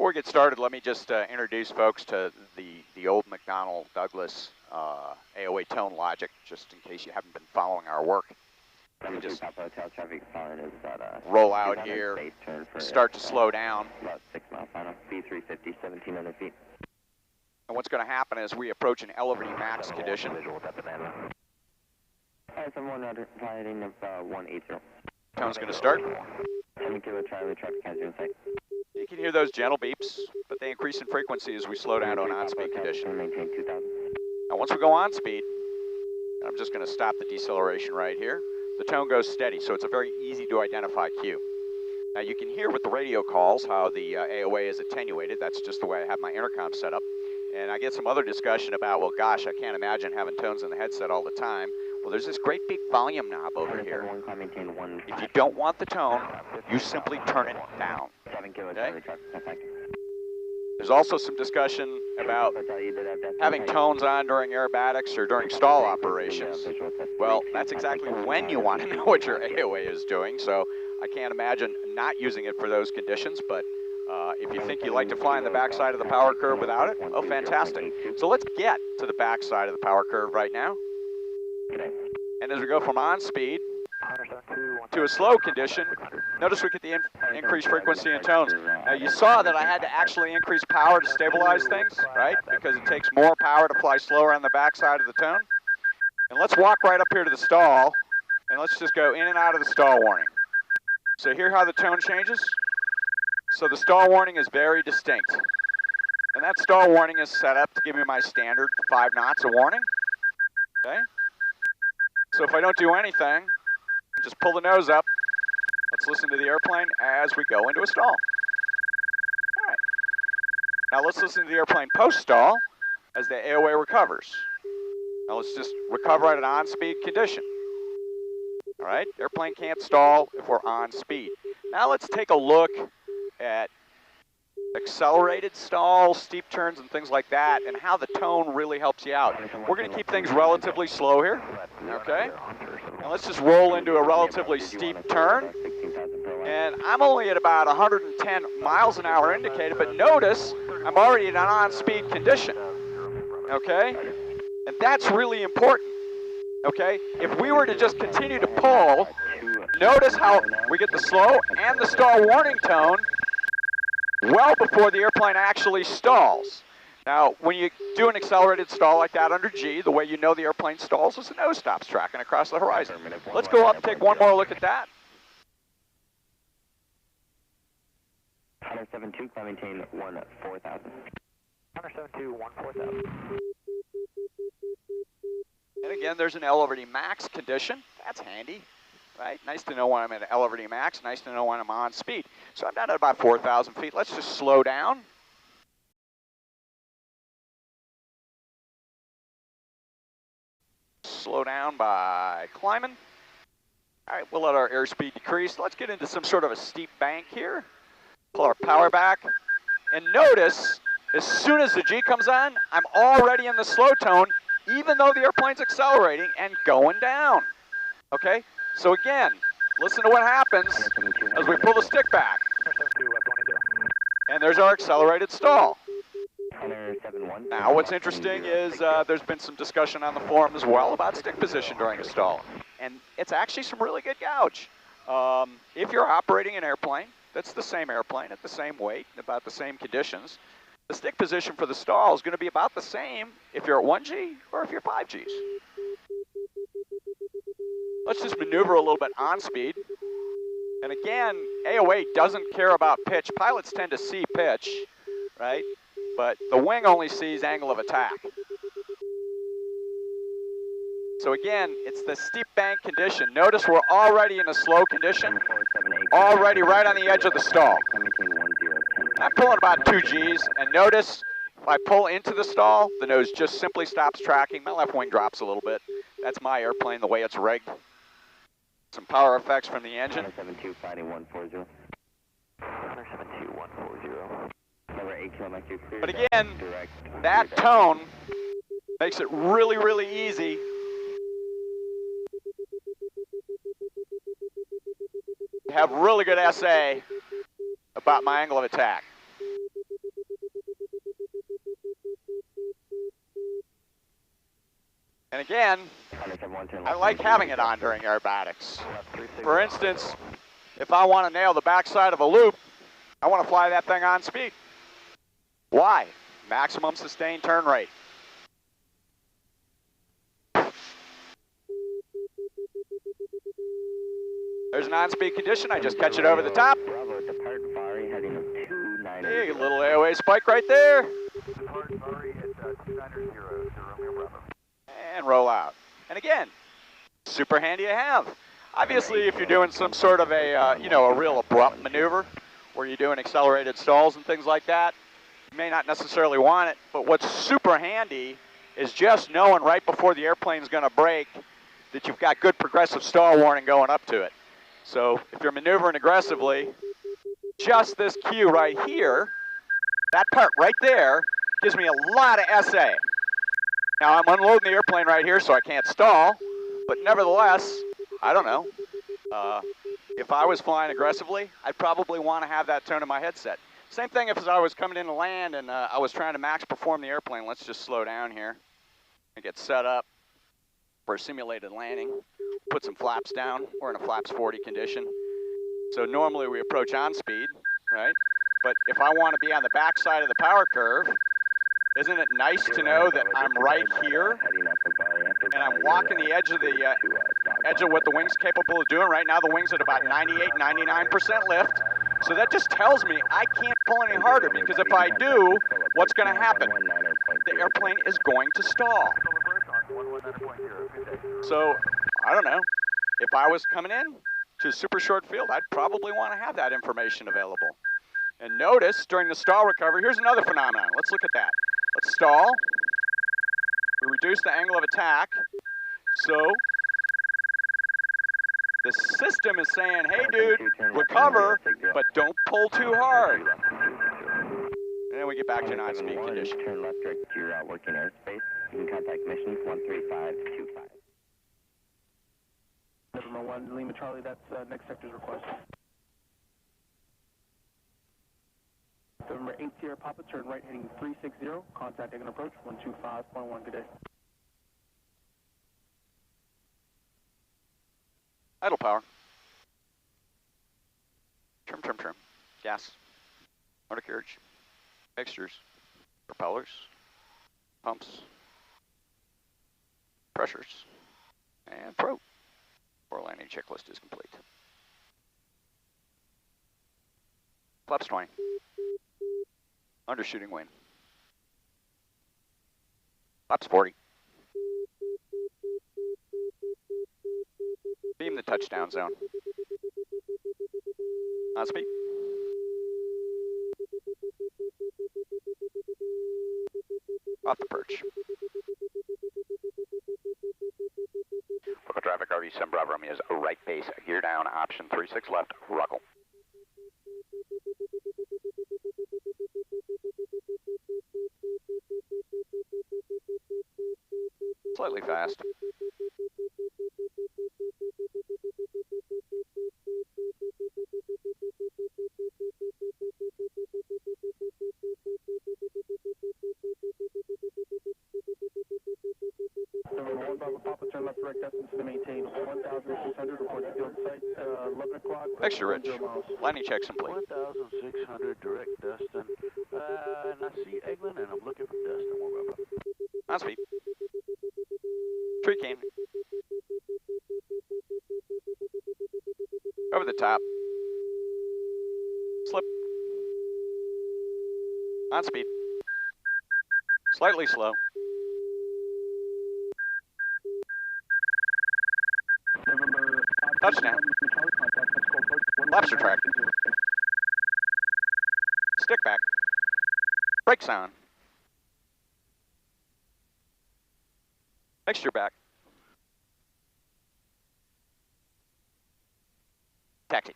Before we get started, let me just introduce folks to the old McDonnell Douglas AOA tone logic, just in case you haven't been following our work. We just roll out here, start to slow down. About 6 mile final, speed 350, 1,700 feet. And what's going to happen is we approach an elevating max condition. Someone piloting of 180. Tone's going to start. 7 kilo Charlie, traffic has you in sight. You can hear those gentle beeps, but they increase in frequency as we slow down to an on-speed condition. Maintain 2,000. Now once we go on speed, I'm just going to stop the deceleration right here. The tone goes steady, so it's a very easy to identify cue. Now you can hear with the radio calls how the AOA is attenuated. That's just the way I have my intercom set up. And I get some other discussion about, well, gosh, I can't imagine having tones in the headset all the time. Well, there's this great big volume knob over here. If you don't want the tone, you simply turn it down. Okay? There's also some discussion about having tones on during aerobatics or during stall operations. Well, that's exactly when you want to know what your AOA is doing, so I can't imagine not using it for those conditions, but if you think you like to fly on the backside of the power curve without it, oh, fantastic. So let's get to the backside of the power curve right now. And as we go from on speed to a slow condition, notice we get the increased frequency and tones. Now you saw that I had to actually increase power to stabilize things, right? Because it takes more power to fly slower on the backside of the tone. And let's walk right up here to the stall, and let's just go in and out of the stall warning. So hear how the tone changes? So the stall warning is very distinct. And that stall warning is set up to give me my standard 5 knots of warning, okay? So if I don't do anything, just pull the nose up. Let's listen to the airplane as we go into a stall. All right. Now let's listen to the airplane post-stall as the AOA recovers. Now let's just recover at an on-speed condition. All right, airplane can't stall if we're on speed. Now let's take a look at accelerated stalls, steep turns, and things like that, and how the tone really helps you out. We're going to keep things relatively slow here, okay? And let's just roll into a relatively steep turn. And I'm only at about 110 miles an hour indicated, but notice I'm already in an on-speed condition, okay? And that's really important, okay? If we were to just continue to pull, notice how we get the slow and the stall warning tone well before the airplane actually stalls. Now, when you do an accelerated stall like that under G, the way you know the airplane stalls is the nose stops tracking across the horizon. Let's go up and take one more look at that. 172, maintain 14,000. 172, 14,000. And again, there's an elevating max condition. That's handy. Right? Nice to know when I'm at elevating max, nice to know when I'm on speed. So I'm down at about 4,000 feet. Let's just slow down. Slow down by climbing. All right, we'll let our airspeed decrease. Let's get into some sort of a steep bank here. Pull our power back. And notice, as soon as the G comes on, I'm already in the slow tone, even though the airplane's accelerating and going down. Okay? So again, listen to what happens as we pull the stick back. And there's our accelerated stall. Now what's interesting is there's been some discussion on the forum as well about stick position during a stall. And it's actually some really good gouge. If you're operating an airplane that's the same airplane at the same weight, about the same conditions, the stick position for the stall is going to be about the same if you're at 1G or if you're 5Gs. Let's just maneuver a little bit on speed. And again, AOA doesn't care about pitch. Pilots tend to see pitch, right? But the wing only sees angle of attack. So again, it's the steep bank condition. Notice we're already in a slow condition, already right on the edge of the stall. I'm pulling about 2 Gs, and notice if I pull into the stall, the nose just simply stops tracking. My left wing drops a little bit. That's my airplane, the way it's rigged. Some power effects from the engine. 172, fighting 140. 172, 140. Number 8 kilometers clear. But again, that tone makes it really, really easy to have really good SA about my angle of attack. And again, I like having it on during aerobatics. For instance, if I want to nail the backside of a loop, I want to fly that thing on speed. Why? Maximum sustained turn rate. There's an on-speed condition. I just catch it over the top. Bravo, depart Vari, heading 290. Hey, a little AOA spike right there. Depart Vari at 290 to Romeo Bravo. And roll out. And again, super handy to have. Obviously, if you're doing some sort of a, a real abrupt maneuver, where you're doing accelerated stalls and things like that, you may not necessarily want it, but what's super handy is just knowing right before the airplane's gonna break that you've got good progressive stall warning going up to it. So if you're maneuvering aggressively, just this cue right here, that part right there, gives me a lot of SA. Now I'm unloading the airplane right here, so I can't stall, but nevertheless, I don't know. If I was flying aggressively, I'd probably want to have that tone in my headset. Same thing if I was coming in to land and I was trying to max perform the airplane. Let's just slow down here and get set up for a simulated landing. Put some flaps down. We're in a flaps 40 condition. So normally we approach on speed, right? But if I want to be on the back side of the power curve, isn't it nice to know that I'm right here and I'm walking the edge of what the wing's capable of doing? Right now the wing's at about 98, 99% lift. So that just tells me I can't pull any harder, because if I do, what's going to happen? The airplane is going to stall. So, I don't know. If I was coming in to a super short field, I'd probably want to have that information available. And notice, during the stall recovery, here's another phenomenon. Let's look at that. Let's stall. We reduce the angle of attack. So, the system is saying, hey dude, recover, but don't pull too hard. And then we get back to an on-speed condition. Turn left direct to your working airspace. You can contact missions 13525. November 1, Lima Charlie, that's next sector's request. November 8 Sierra Papa, turn right heading 360, contact and approach 125.1, good day. Idle power. Trim. Gas. Motor carriage. Fixtures. Propellers. Pumps. Pressures. And probe. Our landing checklist is complete. Flaps 20. Undershooting wind. Flaps 40. Beam the touchdown zone. On speed. Off the perch. Local traffic RV7 Bravo Romeo is right base, gear down, option 36 left, ruckle. Slightly fast. November 1 Bravo Papa, turn left direct distance to maintain 1,600, report to field site, 11 o'clock. Extra rich. Landing checks complete. 1,600 direct Dustin. And I see Eglin and I'm looking for Dustin. We'll go up. On speed. Tree cane. Over the top. Slip. On speed. Slightly slow. November 5 Touchdown. Charlie, contact Mexico approach. Flaps retracted. Stick back. Brakes on. Mixture back. Taxi.